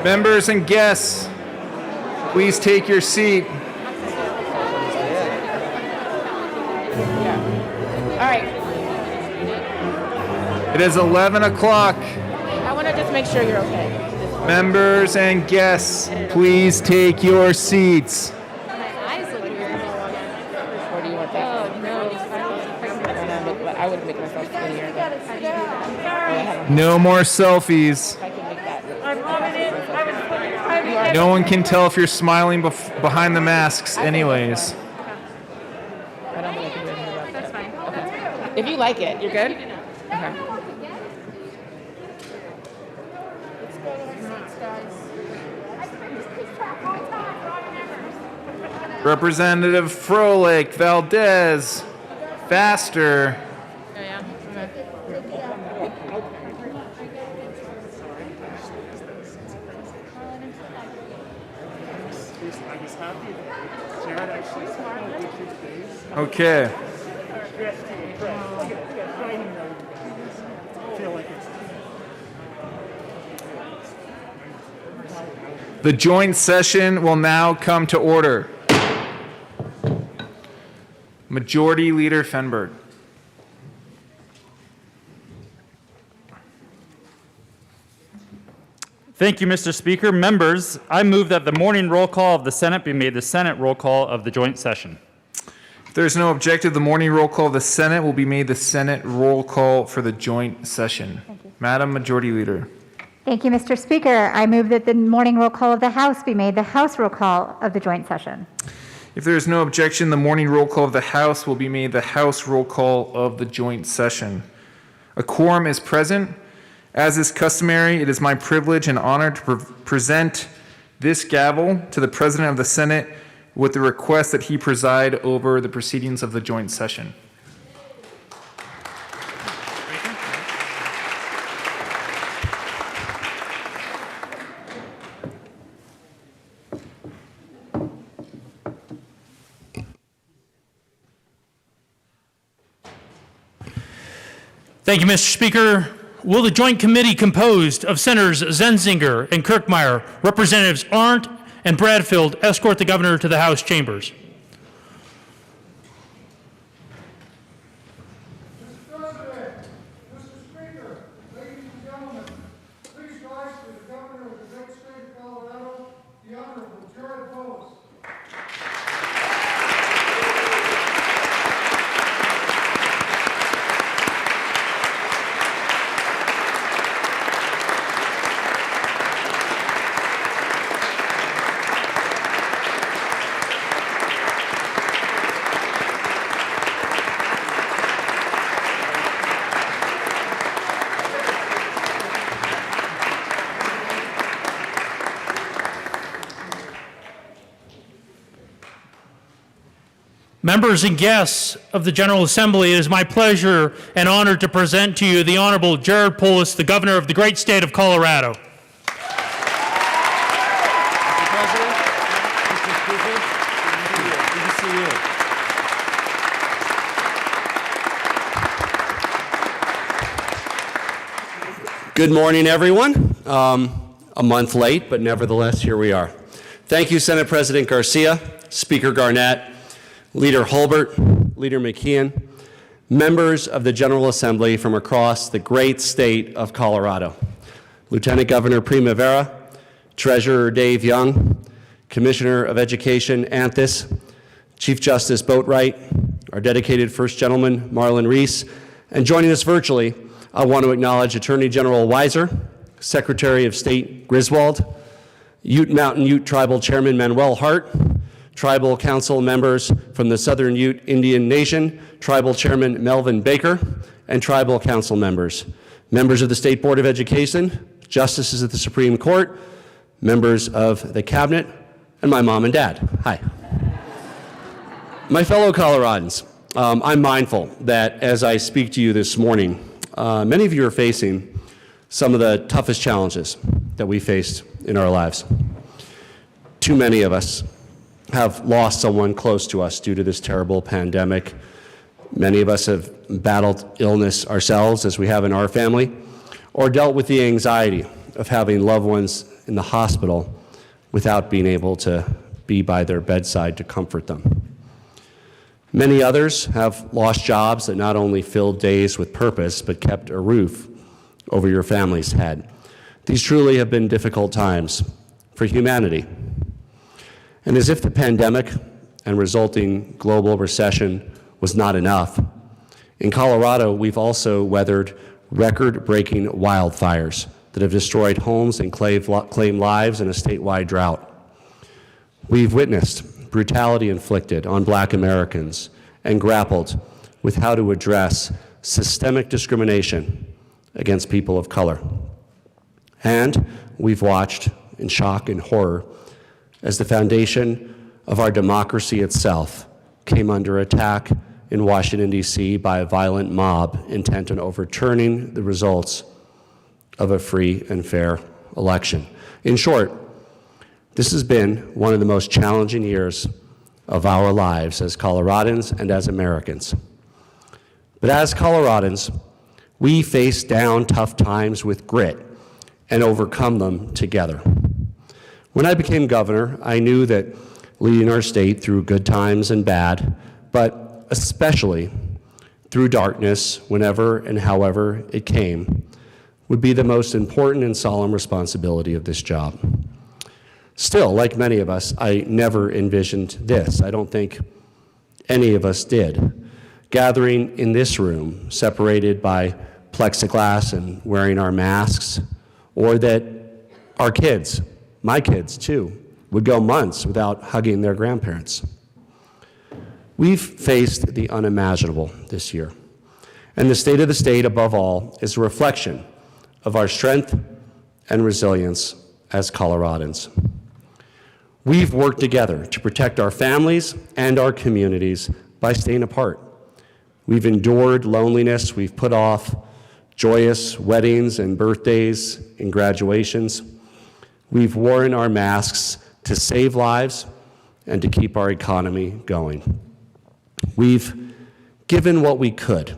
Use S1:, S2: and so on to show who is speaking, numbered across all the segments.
S1: Members and guests, please take your seat.
S2: All right.
S1: It is 11 o'clock.
S2: I want to just make sure you're okay.
S1: Members and guests, please take your seats.
S2: My eyes look weird. Or do you want that? Oh, no. I would make myself skinnier.
S1: No more selfies.
S2: I can make that.
S1: No one can tell if you're smiling behind the masks anyways.
S2: I don't think I can do anything about that. That's fine. Okay. If you like it, you're good? Okay.
S1: Representative Froelich, Valdez, Faster.
S2: Yeah.
S3: I was happy that Jared actually smiled with his face.
S1: Okay.
S3: I feel like it's
S1: The joint session will now come to order. Majority Leader Fenberg.
S4: Thank you, Mr. Speaker. Members, I move that the morning roll call of the Senate be made the Senate roll call of the joint session.
S1: If there's no objective, the morning roll call of the Senate will be made the Senate roll call for the joint session. Madam Majority Leader.
S5: Thank you, Mr. Speaker. I move that the morning roll call of the House be made the House roll call of the joint session.
S1: If there is no objection, the morning roll call of the House will be made the House roll call of the joint session. A quorum is present. As is customary, it is my privilege and honor to present this gavel to the President of the Senate with the request that he preside over the proceedings of the joint session.
S6: Thank you, Mr. Speaker. Will the Joint Committee composed of Senators Zenzinger and Kirkmeyer, Representatives Arndt and Bradfield escort the Governor to the House chambers?
S7: Mr. President, Mr. Speaker, ladies and gentlemen, please rise for the Governor of the great state of Colorado, the Honorable Jared Polis.
S6: Members and guests of the General Assembly, it is my pleasure and honor to present to you the Honorable Jared Polis, the Governor of the great state of Colorado.
S3: Mr. President, Mr. Speaker, good to see you.
S8: Good morning, everyone. A month late, but nevertheless, here we are. Thank you, Senate President Garcia, Speaker Garnett, Leader Hulbert, Leader McKeon, members of the General Assembly from across the great state of Colorado, Lieutenant Governor Primavera, Treasurer Dave Young, Commissioner of Education Anthis, Chief Justice Boatwright, our dedicated First Gentleman Marlon Reese, and joining us virtually, I want to acknowledge Attorney General Weiser, Secretary of State Griswold, Ute Mountain Ute Tribal Chairman Manuel Hart, Tribal Council members from the Southern Ute Indian Nation, Tribal Chairman Melvin Baker, and Tribal Council members, members of the State Board of Education, justices of the Supreme Court, members of the Cabinet, and my mom and dad. Hi. My fellow Coloradans, I'm mindful that as I speak to you this morning, many of you are facing some of the toughest challenges that we faced in our lives. Too many of us have lost someone close to us due to this terrible pandemic. Many of us have battled illness ourselves, as we have in our family, or dealt with the anxiety of having loved ones in the hospital without being able to be by their bedside to comfort them. Many others have lost jobs that not only filled days with purpose, but kept a roof over your family's head. These truly have been difficult times for humanity. And as if the pandemic and resulting global recession was not enough, in Colorado, we've also weathered record-breaking wildfires that have destroyed homes and claimed lives in a statewide drought. We've witnessed brutality inflicted on Black Americans and grappled with how to address systemic discrimination against people of color. And we've watched in shock and horror as the foundation of our democracy itself came under attack in Washington, D.C. by a violent mob intent on overturning the results of a free and fair election. In short, this has been one of the most challenging years of our lives as Coloradans and as Americans. But as Coloradans, we face down tough times with grit and overcome them together. When I became governor, I knew that leading our state through good times and bad, but especially through darkness, whenever and however it came, would be the most important and solemn responsibility of this job. Still, like many of us, I never envisioned this. I don't think any of us did. Gathering in this room, separated by plexiglass and wearing our masks, or that our kids, my kids too, would go months without hugging their grandparents. We've faced the unimaginable this year, and the state of the state, above all, is a reflection of our strength and resilience as Coloradans. We've worked together to protect our families and our communities by staying apart. We've endured loneliness, we've put off joyous weddings and birthdays and graduations. We've worn our masks to save lives and to keep our economy going. We've given what we could,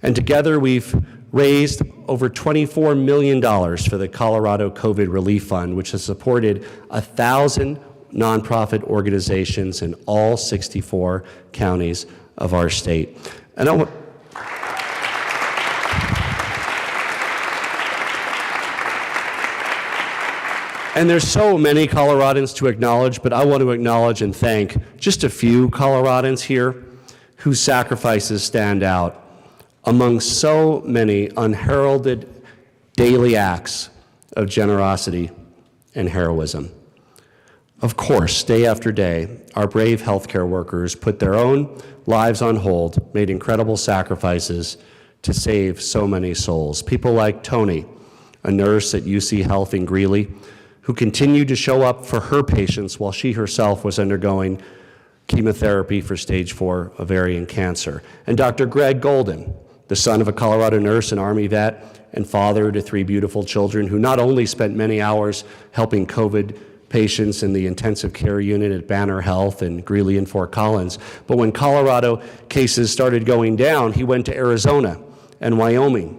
S8: and together we've raised over $24 million for the Colorado COVID Relief Fund, which has supported 1,000 nonprofit organizations in all 64 counties of our state. And And there's so many Coloradans to acknowledge, but I want to acknowledge and thank just a few Coloradans here whose sacrifices stand out among so many unheralded daily acts of generosity and heroism. Of course, day after day, our brave healthcare workers put their own lives on hold, made incredible sacrifices to save so many souls. People like Tony, a nurse at UC Health in Greeley, who continued to show up for her patients while she herself was undergoing chemotherapy for stage 4 ovarian cancer. And Dr. Greg Golden, the son of a Colorado nurse and Army vet and father to 3 beautiful children, who not only spent many hours helping COVID patients in the intensive care unit at Banner Health in Greeley and Fort Collins, but when Colorado cases started going down, he went to Arizona and Wyoming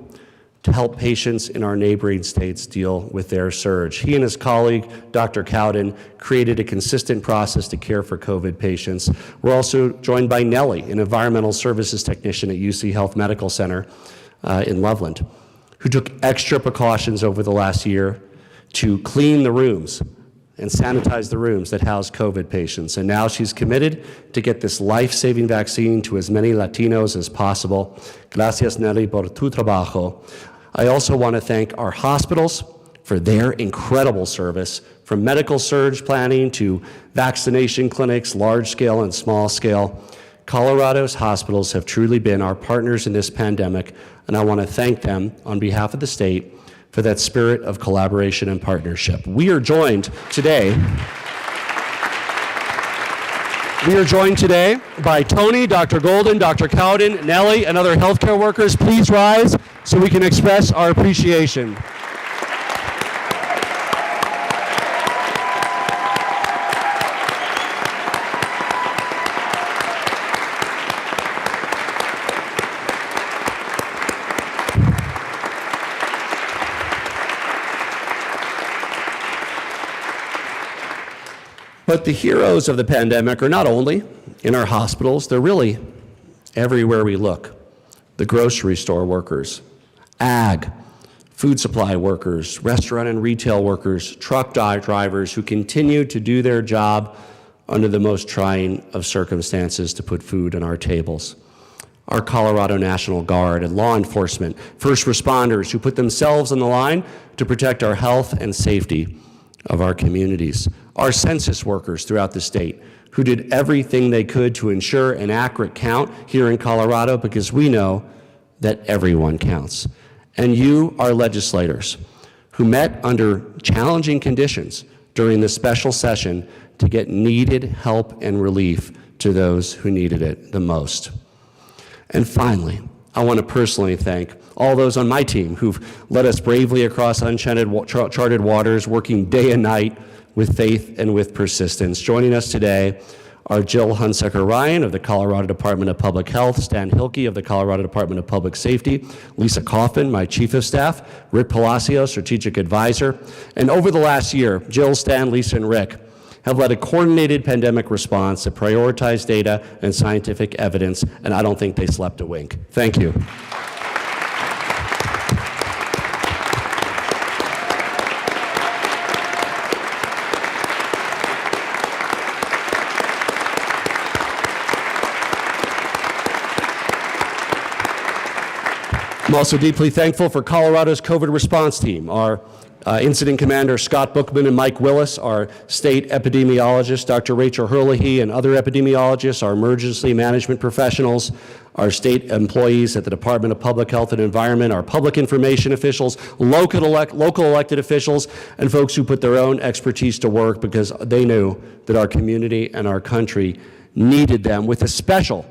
S8: to help patients in our neighboring states deal with their surge. He and his colleague, Dr. Cowden, created a consistent process to care for COVID patients. We're also joined by Nellie, an environmental services technician at UC Health Medical Center in Loveland, who took extra precautions over the last year to clean the rooms and sanitize the rooms that house COVID patients. And now she's committed to get this life-saving vaccine to as many Latinos as possible. Gracias, Nelly, por tu trabajo. I also want to thank our hospitals for their incredible service, from medical surge planning to vaccination clinics, large scale and small scale. Colorado's hospitals have truly been our partners in this pandemic, and I want to thank them on behalf of the state for that spirit of collaboration and partnership. We are joined today by Tony, Dr. Golden, Dr. Cowden, Nellie, and other healthcare workers. Please rise so we can express our appreciation. But the heroes of the pandemic are not only in our hospitals, they're really everywhere we look. The grocery store workers, ag, food supply workers, restaurant and retail workers, truck drivers who continue to do their job under the most trying of circumstances to put food on our tables. Our Colorado National Guard and law enforcement, first responders who put themselves on the line to protect our health and safety of our communities. Our census workers throughout the state who did everything they could to ensure an accurate count here in Colorado, because we know that everyone counts. And you, our legislators, who met under challenging conditions during this special session to get needed help and relief to those who needed it the most. And finally, I want to personally thank all those on my team who've led us bravely across uncharted waters, working day and night with faith and with persistence. Joining us today are Jill Hunsaker-Ryan of the Colorado Department of Public Health, Stan Hilke of the Colorado Department of Public Safety, Lisa Coffin, my Chief of Staff, Rick Palacio, Strategic Advisor. And over the last year, Jill, Stan, Lisa, and Rick have led a coordinated pandemic response that prioritized data and scientific evidence, and I don't think they slept a wink. Thank you. I'm also deeply thankful for Colorado's COVID response team, our Incident Commander Scott Bookman and Mike Willis, our state epidemiologist Dr. Rachel Herlihy and other epidemiologists, our emergency management professionals, our state employees at the Department of Public Health and Environment, our public information officials, local elected officials, and folks who put their own expertise to work because they knew that our community and our country needed them, with a special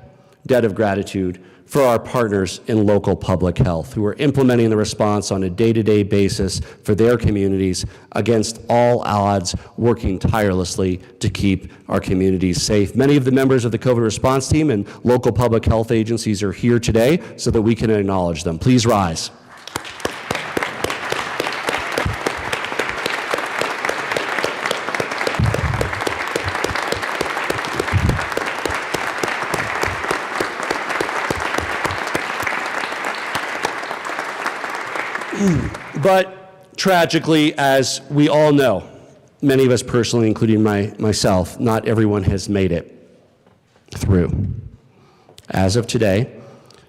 S8: debt of gratitude for our partners in local public health who are implementing the response on a day-to-day basis for their communities against all odds, working tirelessly to keep our communities safe. Many of the members of the COVID response team and local public health agencies are here today so that we can acknowledge them. Please rise. But tragically, as we all know, many of us personally, including myself, not everyone has made it through. As of today,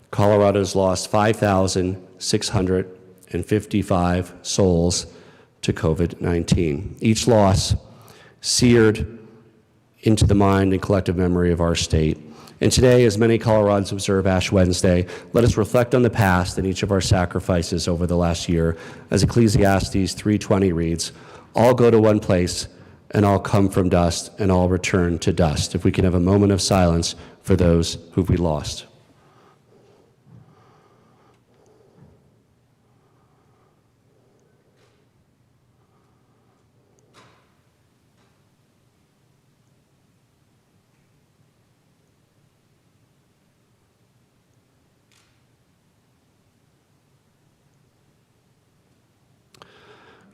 S8: Colorado's lost 5,655 souls to COVID-19. Each loss seared into the mind and collective memory of our state. And today, as many Coloradans observe Ash Wednesday, let us reflect on the past and each of our sacrifices over the last year. As Ecclesiastes 3:20 reads, all go to one place, and all come from dust, and all return to dust. If we can have a moment of silence for those who we lost.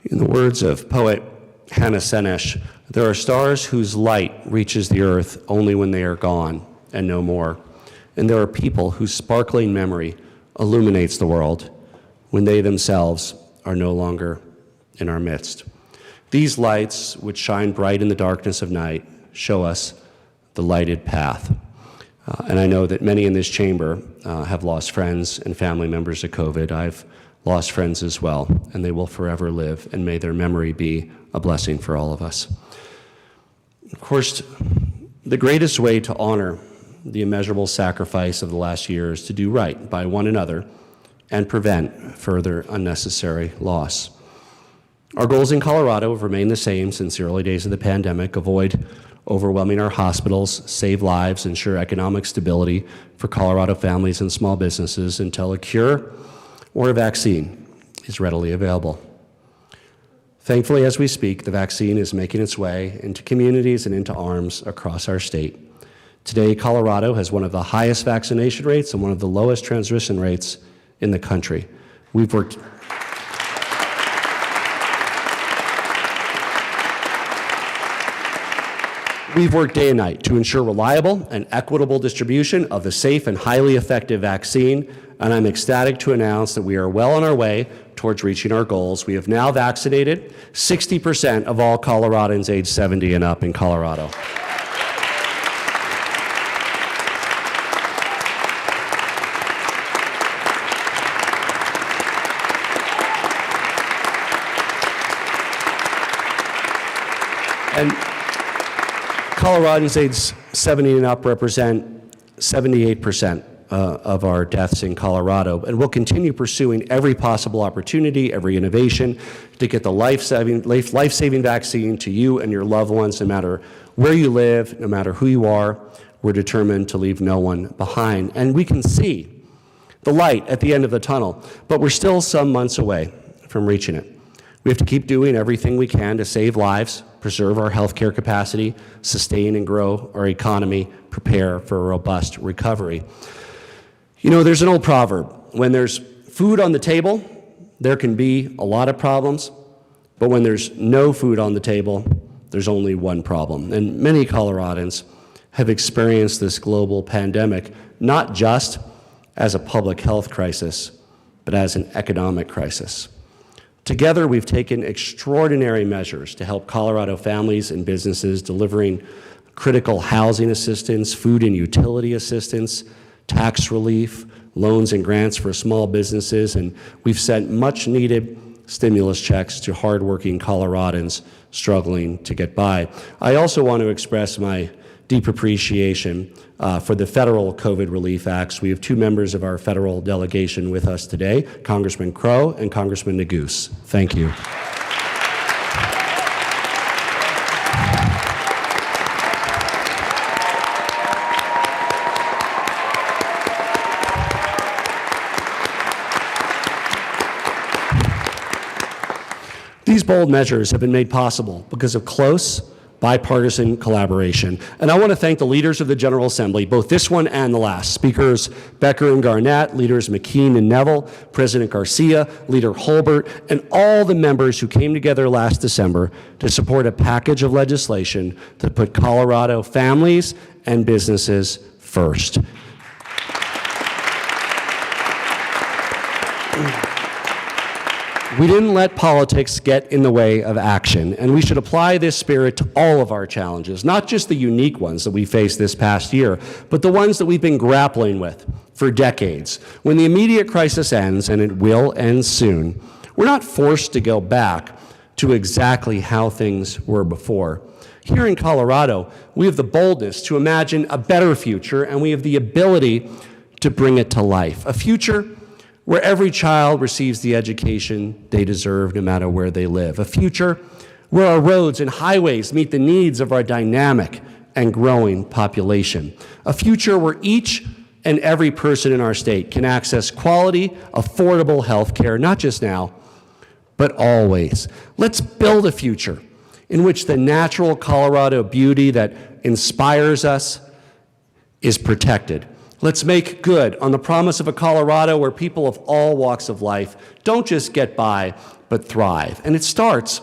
S8: In the words of poet Hannah Senesh, there are stars whose light reaches the earth only when they are gone and no more. And there are people whose sparkling memory illuminates the world when they themselves are no longer in our midst. These lights, which shine bright in the darkness of night, show us the lighted path. And I know that many in this chamber have lost friends and family members to COVID. I've lost friends as well, and they will forever live, and may their memory be a blessing for all of us. Of course, the greatest way to honor the immeasurable sacrifice of the last year is to do right by one another and prevent further unnecessary loss. Our goals in Colorado have remained the same since the early days of the pandemic: avoid overwhelming our hospitals, save lives, ensure economic stability for Colorado families and small businesses until a cure or a vaccine is readily available. Thankfully, as we speak, the vaccine is making its way into communities and into arms across our state. Today, Colorado has one of the highest vaccination rates and one of the lowest transmission rates in the country. We've worked We've worked day and night to ensure reliable and equitable distribution of the safe and highly effective vaccine, and I'm ecstatic to announce that we are well on our way towards reaching our goals. We have now vaccinated 60% of all Coloradans aged 70 and up in Colorado. And Coloradans aged 70 and up represent 78% of our deaths in Colorado, and we'll continue pursuing every possible opportunity, every innovation to get the life-saving vaccine to you and your loved ones, no matter where you live, no matter who you are. We're determined to leave no one behind. And we can see the light at the end of the tunnel, but we're still some months away from reaching it. We have to keep doing everything we can to save lives, preserve our healthcare capacity, sustain and grow our economy, prepare for a robust recovery. You know, there's an old proverb: when there's food on the table, there can be a lot of problems, but when there's no food on the table, there's only one problem. And many Coloradans have experienced this global pandemic not just as a public health crisis, but as an economic crisis. Together, we've taken extraordinary measures to help Colorado families and businesses, delivering critical housing assistance, food and utility assistance, tax relief, loans and grants for small businesses, and we've sent much-needed stimulus checks to hardworking Coloradans struggling to get by. I also want to express my deep appreciation for the federal COVID relief acts. We have two members of our federal delegation with us today, Congressman Crow and Congressman Neguse. Thank you. These bold measures have been made possible because of close, bipartisan collaboration. And I want to thank the leaders of the General Assembly, both this one and the last, Speakers Becker and Garnett, Leaders McKean and Neville, President Garcia, Leader Holbert, and all the members who came together last December to support a package of legislation that put Colorado families and businesses first. We didn't let politics get in the way of action, and we should apply this spirit to all of our challenges, not just the unique ones that we faced this past year, but the ones that we've been grappling with for decades. When the immediate crisis ends, and it will end soon, we're not forced to go back to exactly how things were before. Here in Colorado, we have the boldness to imagine a better future, and we have the ability to bring it to life. A future where every child receives the education they deserve no matter where they live. A future where our roads and highways meet the needs of our dynamic and growing population. A future where each and every person in our state can access quality, affordable health care, not just now, but always. Let's build a future in which the natural Colorado beauty that inspires us is protected. Let's make good on the promise of a Colorado where people of all walks of life don't just get by, but thrive. And it starts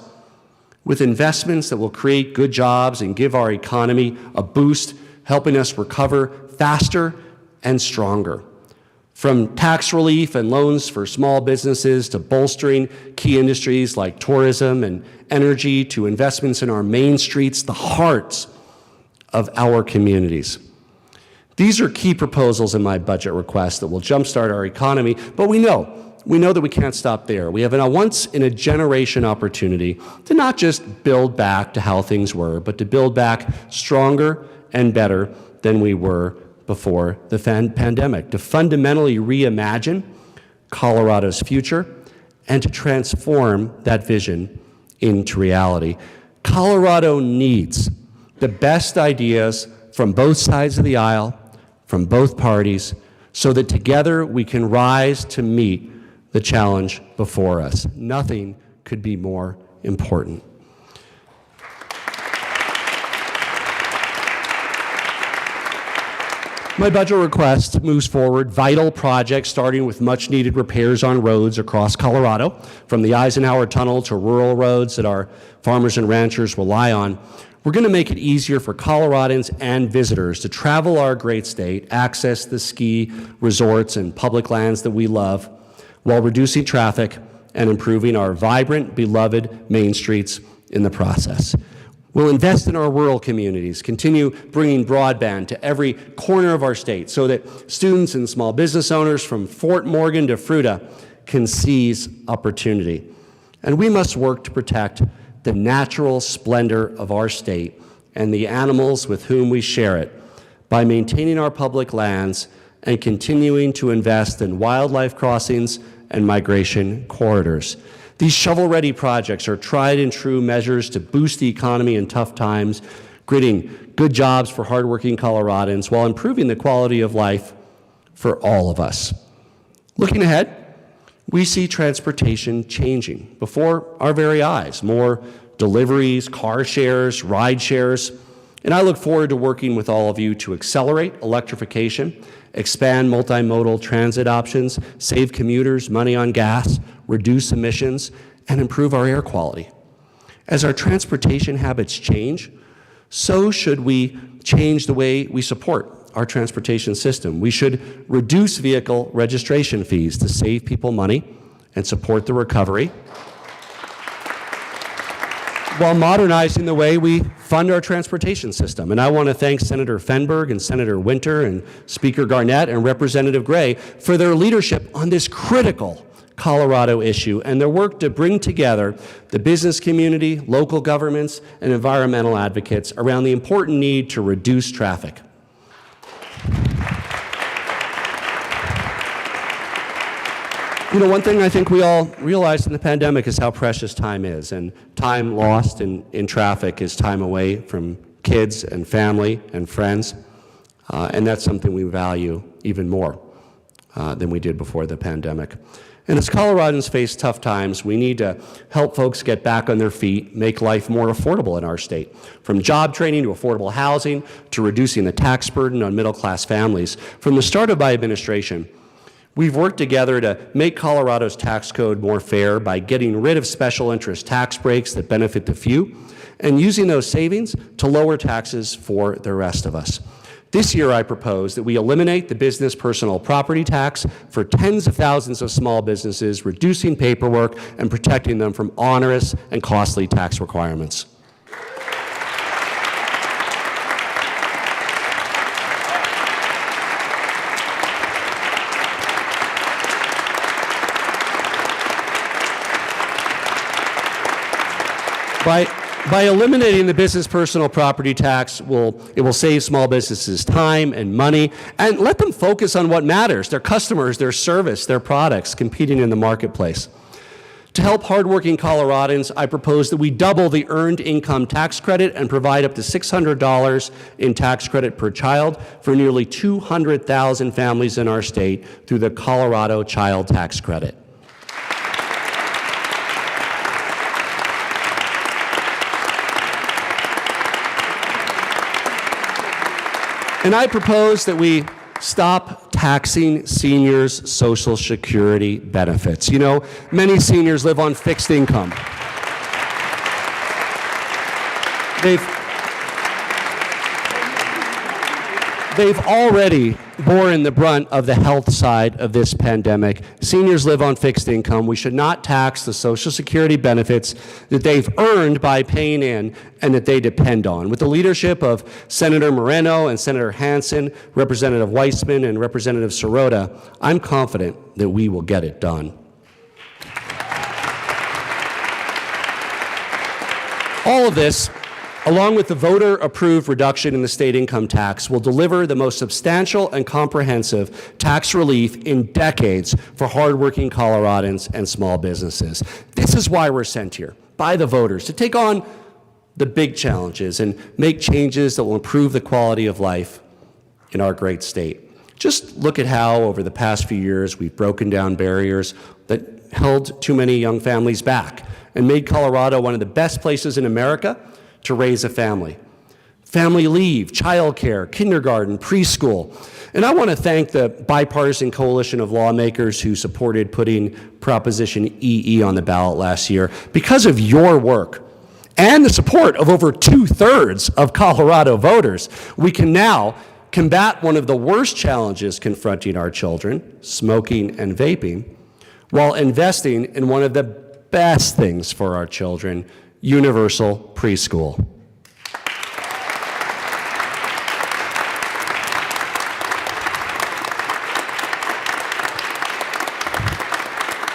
S8: with investments that will create good jobs and give our economy a boost, helping us recover faster and stronger. From tax relief and loans for small businesses to bolstering key industries like tourism and energy to investments in our main streets, the hearts of our communities. These are key proposals in my budget request that will jumpstart our economy, but we know that we can't stop there. We have a once-in-a-generation opportunity to not just build back to how things were, but to build back stronger and better than we were before the pandemic, to fundamentally reimagine Colorado's future and to transform that vision into reality. Colorado needs the best ideas from both sides of the aisle, from both parties, so that together we can rise to meet the challenge before us. Nothing could be more important. My budget request moves forward vital projects starting with much-needed repairs on roads across Colorado, from the Eisenhower Tunnel to rural roads that our farmers and ranchers rely on. We're going to make it easier for Coloradans and visitors to travel our great state, access the ski resorts and public lands that we love, while reducing traffic and improving our vibrant, beloved main streets in the process. We'll invest in our rural communities, continue bringing broadband to every corner of our state so that students and small business owners from Fort Morgan to Fruita can seize opportunity. And we must work to protect the natural splendor of our state and the animals with whom we share it by maintaining our public lands and continuing to invest in wildlife crossings and migration corridors. These shovel-ready projects are tried and true measures to boost the economy in tough times, creating good jobs for hardworking Coloradans while improving the quality of life for all of us. Looking ahead, we see transportation changing before our very eyes. More deliveries, car shares, ride shares, and I look forward to working with all of you to accelerate electrification, expand multimodal transit options, save commuters money on gas, reduce emissions, and improve our air quality. As our transportation habits change, so should we change the way we support our transportation system. We should reduce vehicle registration fees to save people money and support the recovery, while modernizing the way we fund our transportation system. And I want to thank Senator Fenberg and Senator Winter and Speaker Garnett and Representative Gray for their leadership on this critical Colorado issue and their work to bring together the business community, local governments, and environmental advocates around the important need to reduce traffic. You know, one thing I think we all realized in the pandemic is how precious time is, and time lost in traffic is time away from kids and family and friends, and that's something we value even more than we did before the pandemic. And as Coloradans face tough times, we need to help folks get back on their feet, make life more affordable in our state. From job training to affordable housing to reducing the tax burden on middle-class families. From the start of my administration, we've worked together to make Colorado's tax code more fair by getting rid of special interest tax breaks that benefit the few and using those savings to lower taxes for the rest of us. This year, I propose that we eliminate the business personal property tax for tens of thousands of small businesses, reducing paperwork and protecting them from onerous and costly tax requirements. By eliminating the business personal property tax, it will save small businesses time and money and let them focus on what matters, their customers, their service, their products, competing in the marketplace. To help hardworking Coloradans, I propose that we double the earned income tax credit and provide up to $600 in tax credit per child for nearly 200,000 families in our state through the Colorado Child Tax Credit. And I propose that we stop taxing seniors' Social Security benefits. You know, many seniors live on fixed income. They've already borne the brunt of the health side of this pandemic. Seniors live on fixed income. We should not tax the Social Security benefits that they've earned by paying in and that they depend on. With the leadership of Senator Moreno and Senator Hansen, Representative Weissman, and Representative Sirota, I'm confident that we will get it done. All of this, along with the voter-approved reduction in the state income tax, will deliver the most substantial and comprehensive tax relief in decades for hardworking Coloradans and small businesses. This is why we're sent here by the voters, to take on the big challenges and make changes that will improve the quality of life in our great state. Just look at how, over the past few years, we've broken down barriers that held too many young families back and made Colorado one of the best places in America to raise a family. Family leave, childcare, kindergarten, preschool. And I want to thank the bipartisan coalition of lawmakers who supported putting Proposition EE on the ballot last year. Because of your work and the support of over 2/3 of Colorado voters, we can now combat one of the worst challenges confronting our children, smoking and vaping, while investing in one of the best things for our children, universal preschool.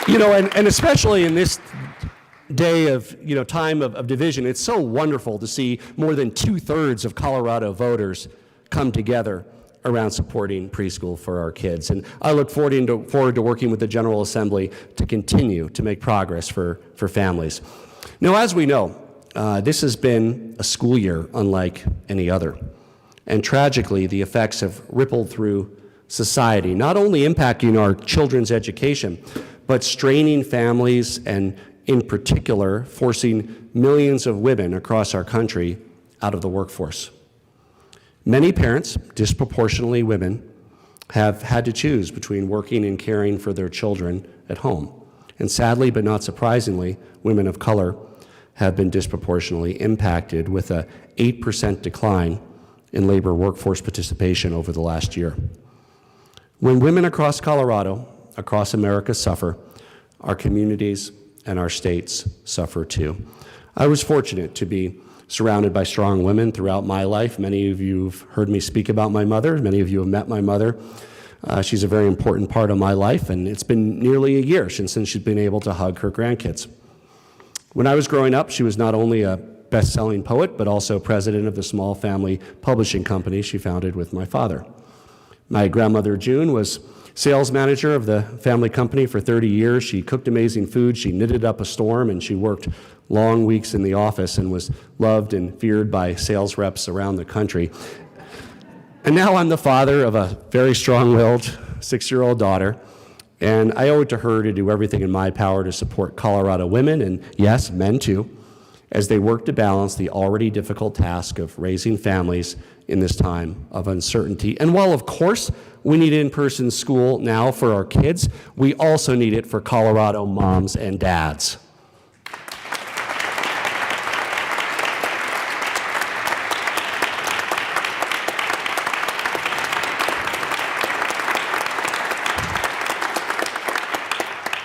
S8: You know, and especially in this day of, time of division, it's so wonderful to see more than 2/3 of Colorado voters come together around supporting preschool for our kids. And I look forward to working with the General Assembly to continue to make progress for families. Now, as we know, this has been a school year unlike any other. And tragically, the effects have rippled through society, not only impacting our children's education, but straining families and, in particular, forcing millions of women across our country out of the workforce. Many parents, disproportionately women, have had to choose between working and caring for their children at home. And sadly, but not surprisingly, women of color have been disproportionately impacted with an 8% decline in labor workforce participation over the last year. When women across Colorado, across America suffer, our communities and our states suffer too. I was fortunate to be surrounded by strong women throughout my life. Many of you have heard me speak about my mother. Many of you have met my mother. She's a very important part of my life, and it's been nearly a year since she's been able to hug her grandkids. When I was growing up, she was not only a best-selling poet, but also president of the small family publishing company she founded with my father. My grandmother, June, was sales manager of the family company for 30 years. She cooked amazing food, she knitted up a storm, and she worked long weeks in the office and was loved and feared by sales reps around the country. And now I'm the father of a very strong-willed 6-year-old daughter, and I owe it to her to do everything in my power to support Colorado women, and yes, men too, as they work to balance the already difficult task of raising families in this time of uncertainty. And while, of course, we need in-person school now for our kids, we also need it for Colorado moms and dads.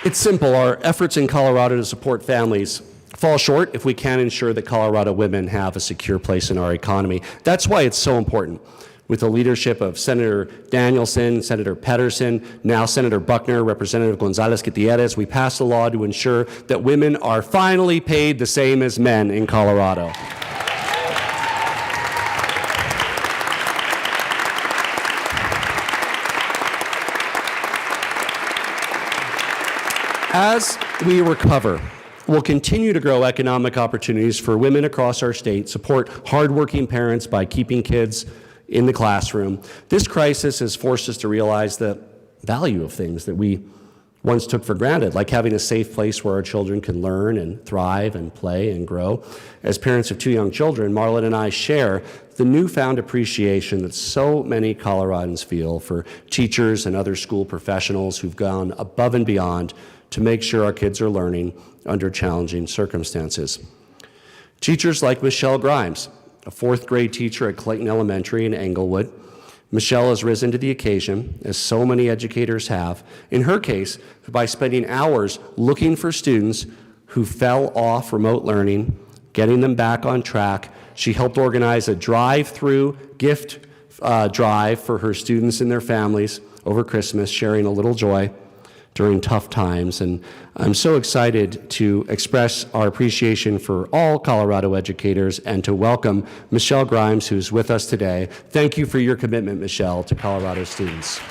S8: It's simple. Our efforts in Colorado to support families fall short if we can't ensure that Colorado women have a secure place in our economy. That's why it's so important. With the leadership of Senator Danielson, Senator Pedersen, now Senator Buckner, Representative Gonzalez Gutierrez, we passed a law to ensure that women are finally paid the same as men in Colorado. As we recover, we'll continue to grow economic opportunities for women across our state, support hardworking parents by keeping kids in the classroom. This crisis has forced us to realize the value of things that we once took for granted, like having a safe place where our children can learn and thrive and play and grow. As parents of 2 young children, Marlon and I share the newfound appreciation that so many Coloradans feel for teachers and other school professionals who've gone above and beyond to make sure our kids are learning under challenging circumstances. Teachers like Michelle Grimes, a 4th grade teacher at Clayton Elementary in Englewood. Michelle has risen to the occasion, as so many educators have, in her case, by spending hours looking for students who fell off remote learning, getting them back on track. She helped organize a drive-through gift drive for her students and their families over Christmas, sharing a little joy during tough times. And I'm so excited to express our appreciation for all Colorado educators and to welcome Michelle Grimes, who's with us today. Thank you for your commitment, Michelle, to Colorado students.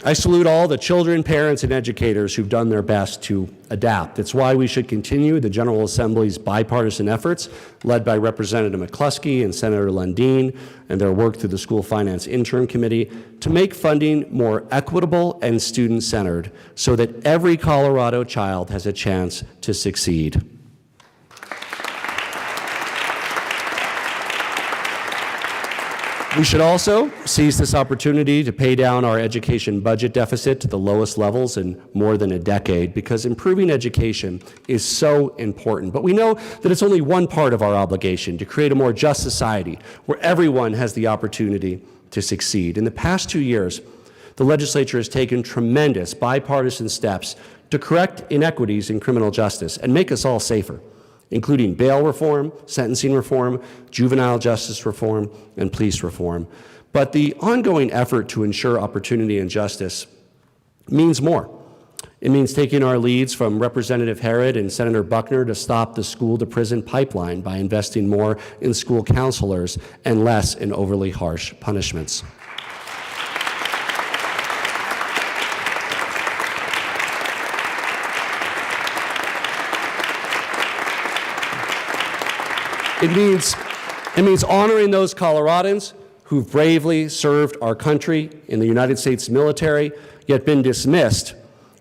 S8: I salute all the children, parents, and educators who've done their best to adapt. It's why we should continue the General Assembly's bipartisan efforts, led by Representative McCluskey and Senator Lundeen, and their work through the School Finance Interim Committee, to make funding more equitable and student-centered so that every Colorado child has a chance to succeed. We should also seize this opportunity to pay down our education budget deficit to the lowest levels in more than a decade, because improving education is so important. But we know that it's only one part of our obligation to create a more just society where everyone has the opportunity to succeed. In the past 2 years, the legislature has taken tremendous bipartisan steps to correct inequities in criminal justice and make us all safer, including bail reform, sentencing reform, juvenile justice reform, and police reform. But the ongoing effort to ensure opportunity and justice means more. It means taking our leads from Representative Herod and Senator Buckner to stop the school-to-prison pipeline by investing more in school counselors and less in overly harsh punishments. It means honoring those Coloradans who've bravely served our country in the United States military, yet been dismissed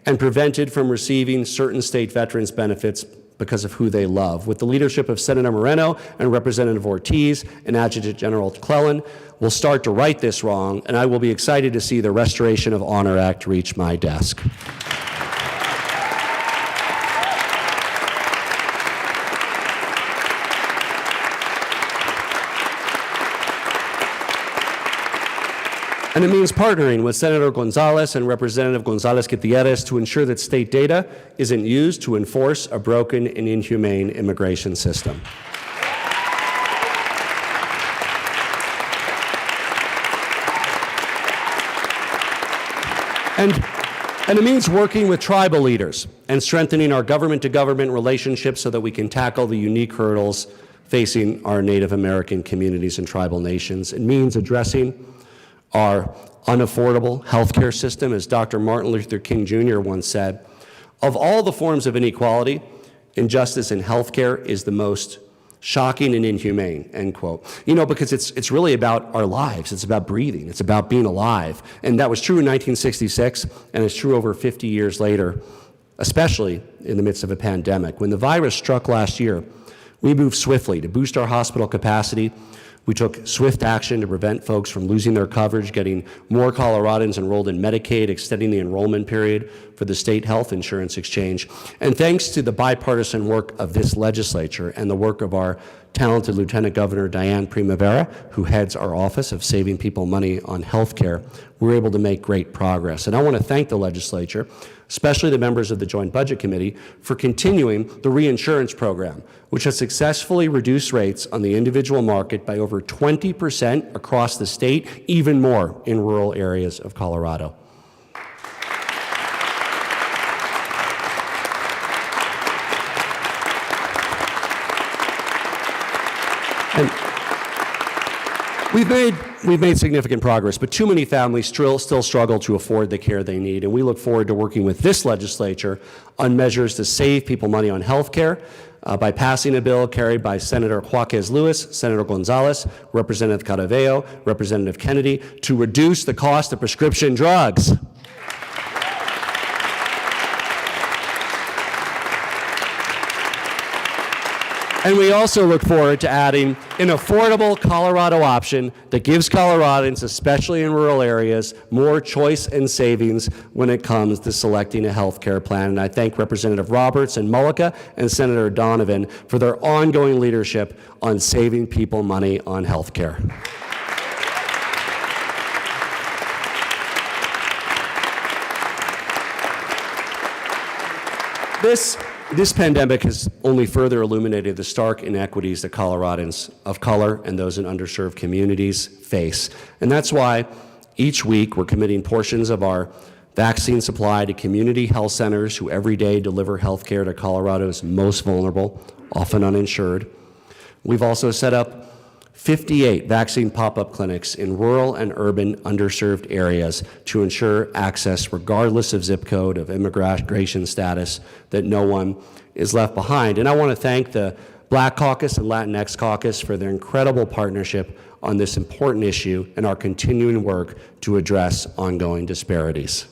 S8: and prevented from receiving certain state veterans benefits because of who they love. With the leadership of Senator Moreno and Representative Ortiz and Adjutant General Clellan, we'll start to right this wrong, and I will be excited to see the Restoration of Honor Act reach my desk. And it means partnering with Senator Gonzalez and Representative Gonzalez Gutierrez to ensure that state data isn't used to enforce a broken and inhumane immigration system. And it means working with tribal leaders and strengthening our government-to-government relationships so that we can tackle the unique hurdles facing our Native American communities and tribal nations. It means addressing our unaffordable healthcare system. As Dr. Martin Luther King Jr. once said, of all the forms of inequality, injustice in healthcare is the most shocking and inhumane, end quote. You know, because it's really about our lives. It's about breathing. It's about being alive. And that was true in 1966, and it's true over 50 years later, especially in the midst of a pandemic. When the virus struck last year, we moved swiftly to boost our hospital capacity. We took swift action to prevent folks from losing their coverage, getting more Coloradans enrolled in Medicaid, extending the enrollment period for the state health insurance exchange. And thanks to the bipartisan work of this legislature and the work of our talented Lieutenant Governor Diane Primavera, who heads our Office of Saving People Money on Healthcare, we're able to make great progress. And I want to thank the legislature, especially the members of the Joint Budget Committee, for continuing the reinsurance program, which has successfully reduced rates on the individual market by over 20% across the state, even more in rural areas of Colorado. And we've made significant progress, but too many families still struggle to afford the care they need, and we look forward to working with this legislature on measures to save people money on health care by passing a bill carried by Senator Juarez Lewis, Senator Gonzalez, Representative Caraveo, Representative Kennedy, to reduce the cost of prescription drugs. And we also look forward to adding an affordable Colorado option that gives Coloradans, especially in rural areas, more choice and savings when it comes to selecting a health care plan. And I thank Representative Roberts and Mullica and Senator Donovan for their ongoing leadership on saving people money on health care. This pandemic has only further illuminated the stark inequities that Coloradans of color and those in underserved communities face. And that's why each week we're committing portions of our vaccine supply to community health centers who every day deliver health care to Colorado's most vulnerable, often uninsured. We've also set up 58 vaccine pop-up clinics in rural and urban underserved areas to ensure access regardless of zip code, of immigration status, that no one is left behind. And I want to thank the Black Caucus and Latinx Caucus for their incredible partnership on this important issue and our continuing work to address ongoing disparities.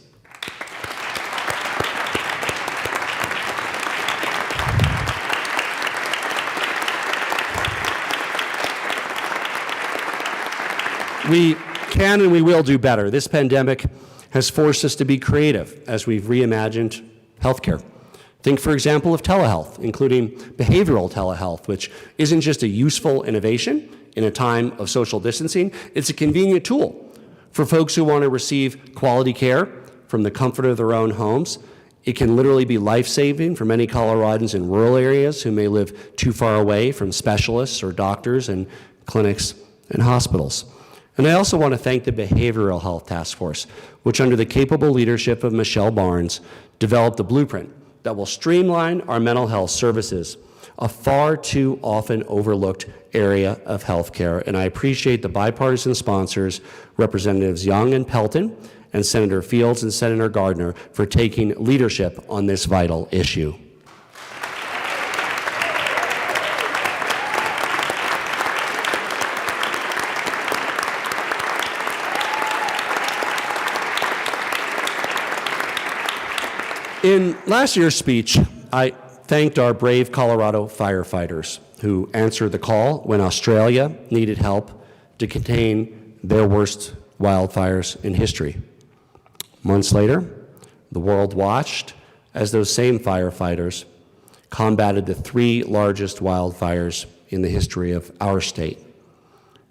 S8: We can and we will do better. This pandemic has forced us to be creative as we've reimagined healthcare. Think, for example, of telehealth, including behavioral telehealth, which isn't just a useful innovation in a time of social distancing, it's a convenient tool for folks who want to receive quality care from the comfort of their own homes. It can literally be life-saving for many Coloradans in rural areas who may live too far away from specialists or doctors and clinics and hospitals. And I also want to thank the Behavioral Health Task Force, which under the capable leadership of Michelle Barnes, developed a blueprint that will streamline our mental health services, a far too often overlooked area of healthcare. And I appreciate the bipartisan sponsors, Representatives Young and Pelton, and Senator Fields and Senator Gardner, for taking leadership on this vital issue. In last year's speech, I thanked our brave Colorado firefighters who answered the call when Australia needed help to contain their worst wildfires in history. Months later, the world watched as those same firefighters combated the 3 largest wildfires in the history of our state.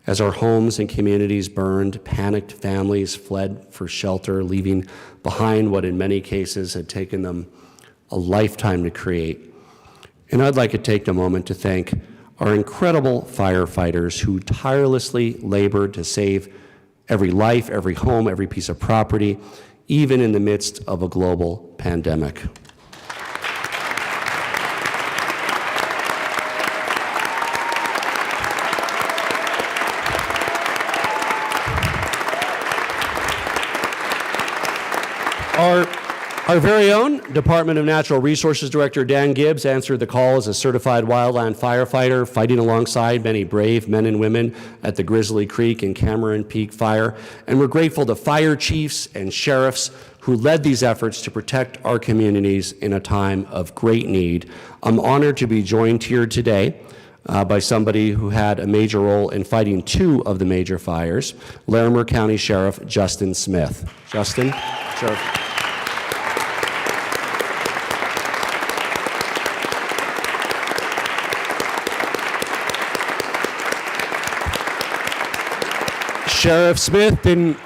S8: As our homes and communities burned, panicked families fled for shelter, leaving behind what in many cases had taken them a lifetime to create. And I'd like to take a moment to thank our incredible firefighters who tirelessly labored to save every life, every home, every piece of property, even in the midst of a global pandemic. Our very own Department of Natural Resources Director Dan Gibbs answered the call as a certified wildland firefighter, fighting alongside many brave men and women at the Grizzly Creek and Cameron Peak fire. And we're grateful to fire chiefs and sheriffs who led these efforts to protect our communities in a time of great need. I'm honored to be joined here today by somebody who had a major role in fighting 2 of the major fires, Larimer County Sheriff Justin Smith. Justin, Sheriff. Sheriff Smith didn't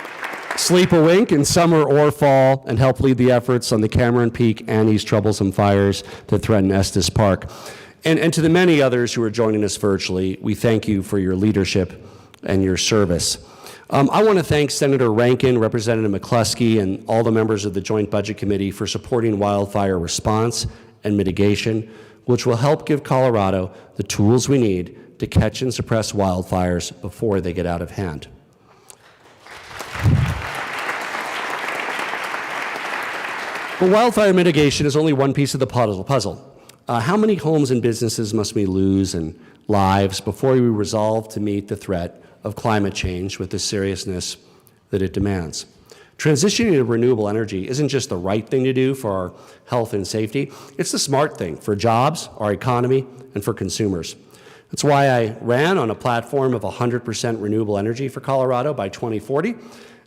S8: sleep a wink in summer or fall and helped lead the efforts on the Cameron Peak Annie's troublesome fires that threaten Estes Park. And to the many others who are joining us virtually, we thank you for your leadership and your service. I want to thank Senator Rankin, Representative McCluskey, and all the members of the Joint Budget Committee for supporting wildfire response and mitigation, which will help give Colorado the tools we need to catch and suppress wildfires before they get out of hand. But wildfire mitigation is only one piece of the puzzle. How many homes and businesses must we lose and lives before we resolve to meet the threat of climate change with the seriousness that it demands? Transitioning to renewable energy isn't just the right thing to do for our health and safety, it's the smart thing for jobs, our economy, and for consumers. That's why I ran on a platform of 100% renewable energy for Colorado by 2040.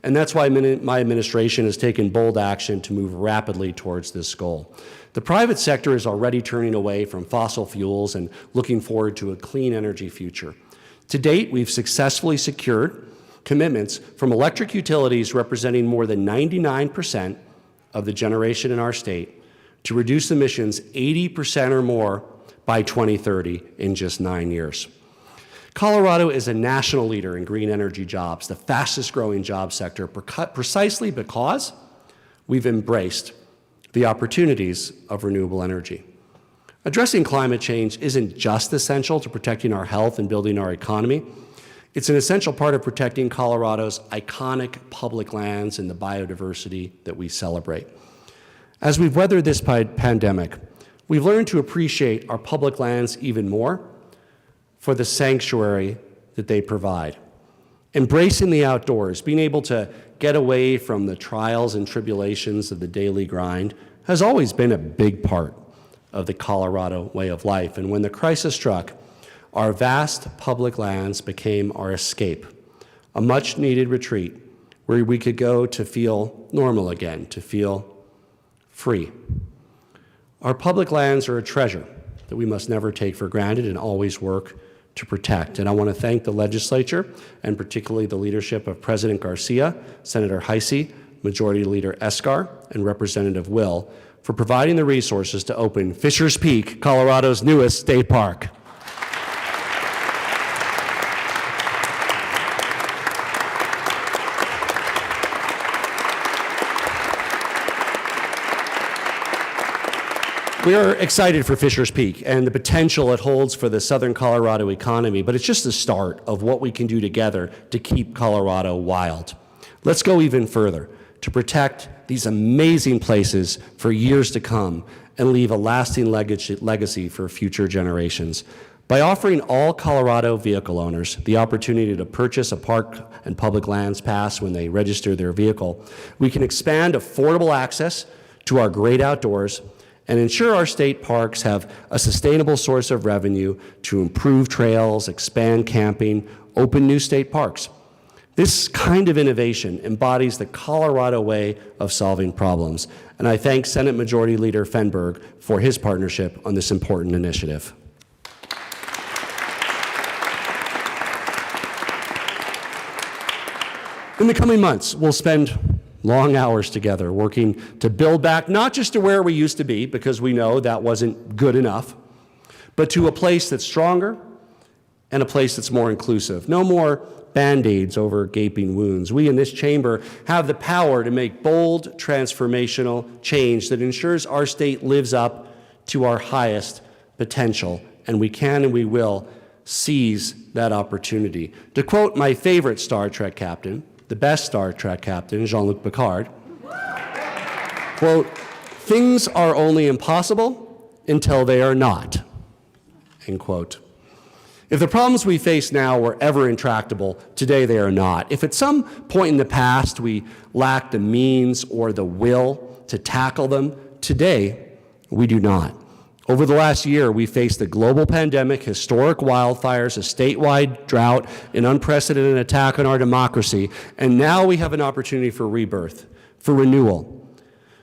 S8: And that's why my administration has taken bold action to move rapidly towards this goal. The private sector is already turning away from fossil fuels and looking forward to a clean energy future. To date, we've successfully secured commitments from electric utilities representing more than 99% of the generation in our state to reduce emissions 80% or more by 2030 in just 9 years. Colorado is a national leader in green energy jobs, the fastest growing job sector, precisely because we've embraced the opportunities of renewable energy. Addressing climate change isn't just essential to protecting our health and building our economy. It's an essential part of protecting Colorado's iconic public lands and the biodiversity that we celebrate. As we've weathered this pandemic, we've learned to appreciate our public lands even more for the sanctuary that they provide. Embracing the outdoors, being able to get away from the trials and tribulations of the daily grind has always been a big part of the Colorado way of life. And when the crisis struck, our vast public lands became our escape, a much-needed retreat where we could go to feel normal again, to feel free. Our public lands are a treasure that we must never take for granted and always work to protect. And I want to thank the legislature, and particularly the leadership of President Garcia, Senator Heisey, Majority Leader Escar, and Representative Will, for providing the resources to open Fisher's Peak, Colorado's newest state park. We are excited for Fisher's Peak and the potential it holds for the southern Colorado economy, but it's just the start of what we can do together to keep Colorado wild. Let's go even further to protect these amazing places for years to come and leave a lasting legacy for future generations. By offering all Colorado vehicle owners the opportunity to purchase a park and public lands pass when they register their vehicle, we can expand affordable access to our great outdoors and ensure our state parks have a sustainable source of revenue to improve trails, expand camping, open new state parks. This kind of innovation embodies the Colorado way of solving problems, and I thank Senate Majority Leader Fenberg for his partnership on this important initiative. In the coming months, we'll spend long hours together working to build back not just to where we used to be, because we know that wasn't good enough, but to a place that's stronger and a place that's more inclusive. No more Band-Aids over gaping wounds. We in this chamber have the power to make bold, transformational change that ensures our state lives up to our highest potential, and we can and we will seize that opportunity. To quote my favorite Star Trek captain, the best Star Trek captain, Jean-Luc Picard, quote, "Things are only impossible until they are not," end quote. If the problems we face now were ever intractable, today they are not. If at some point in the past we lacked the means or the will to tackle them, today we do not. Over the last year, we faced a global pandemic, historic wildfires, a statewide drought, an unprecedented attack on our democracy, and now we have an opportunity for rebirth, for renewal,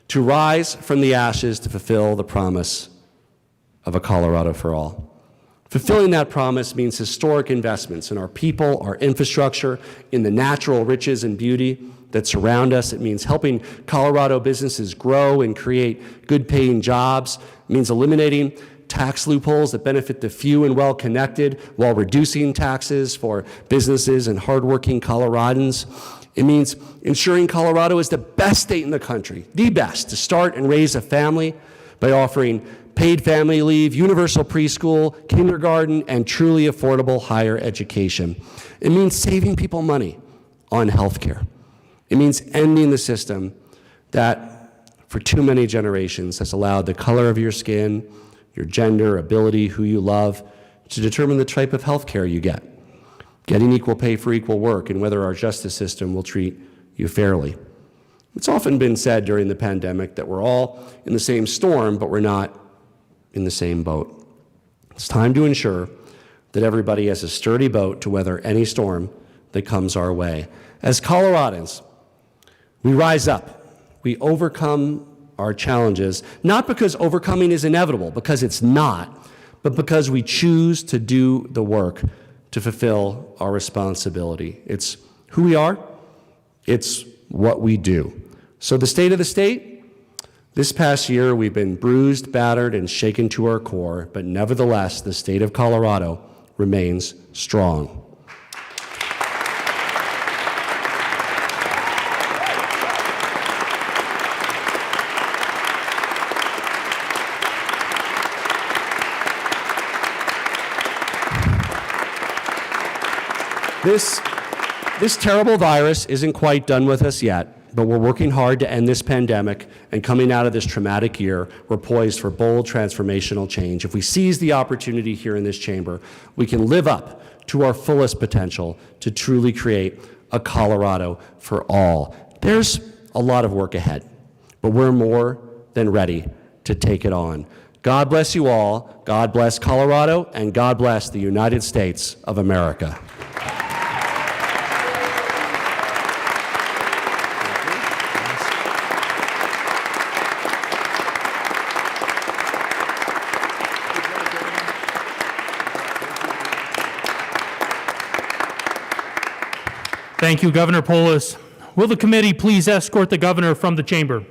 S8: to rise from the ashes to fulfill the promise of a Colorado for all. Fulfilling that promise means historic investments in our people, our infrastructure, in the natural riches and beauty that surround us. It means helping Colorado businesses grow and create good-paying jobs. It means eliminating tax loopholes that benefit the few and well-connected while reducing taxes for businesses and hardworking Coloradans. It means ensuring Colorado is the best state in the country, the best, to start and raise a family by offering paid family leave, universal preschool, kindergarten, and truly affordable higher education. It means saving people money on health care. It means ending the system that for too many generations has allowed the color of your skin, your gender, ability, who you love, to determine the type of health care you get. Getting equal pay for equal work and whether our justice system will treat you fairly. It's often been said during the pandemic that we're all in the same storm, but we're not in the same boat. It's time to ensure that everybody has a sturdy boat to weather any storm that comes our way. As Coloradans, we rise up. We overcome our challenges, not because overcoming is inevitable, because it's not, but because we choose to do the work to fulfill our responsibility. It's who we are. It's what we do. So the state of the state, this past year we've been bruised, battered, and shaken to our core, but nevertheless, the state of Colorado remains strong. This terrible virus isn't quite done with us yet, but we're working hard to end this pandemic, and coming out of this traumatic year, we're poised for bold transformational change. If we seize the opportunity here in this chamber, we can live up to our fullest potential to truly create a Colorado for all. There's a lot of work ahead, but we're more than ready to take it on. God bless you all, God bless Colorado, and God bless the United States of America.
S6: Thank you, Governor Polis. Will the committee please escort the governor from the chamber?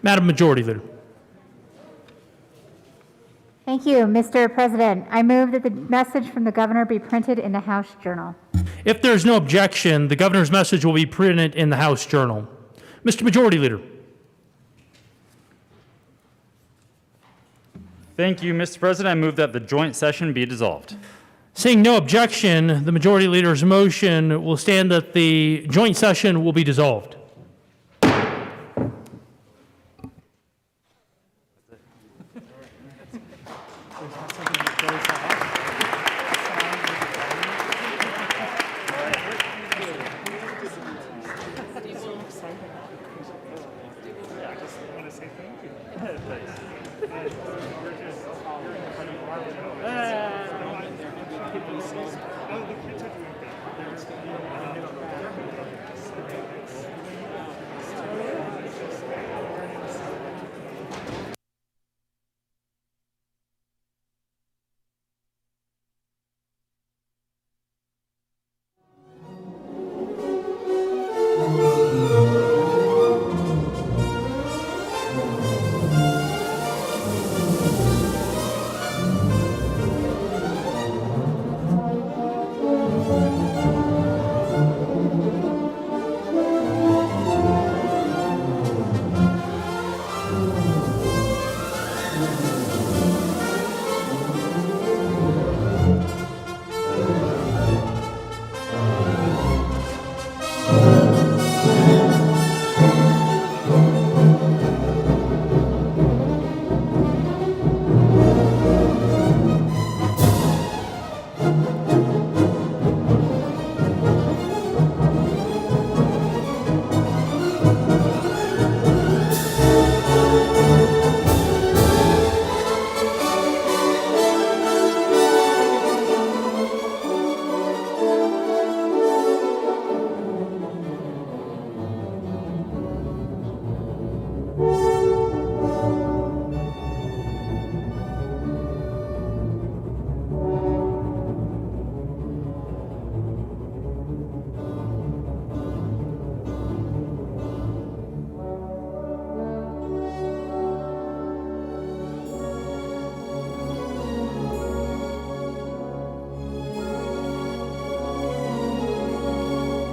S6: Madam Majority Leader.
S5: Thank you, Mr. President. I move that the message from the governor be printed in the House Journal.
S6: If there is no objection, the governor's message will be printed in the House Journal. Mr. Majority Leader.
S4: Thank you, Mr. President. I move that the joint session be dissolved.
S6: Seeing no objection, the Majority Leader's motion will stand that the joint session will be dissolved.
S3: Thank you.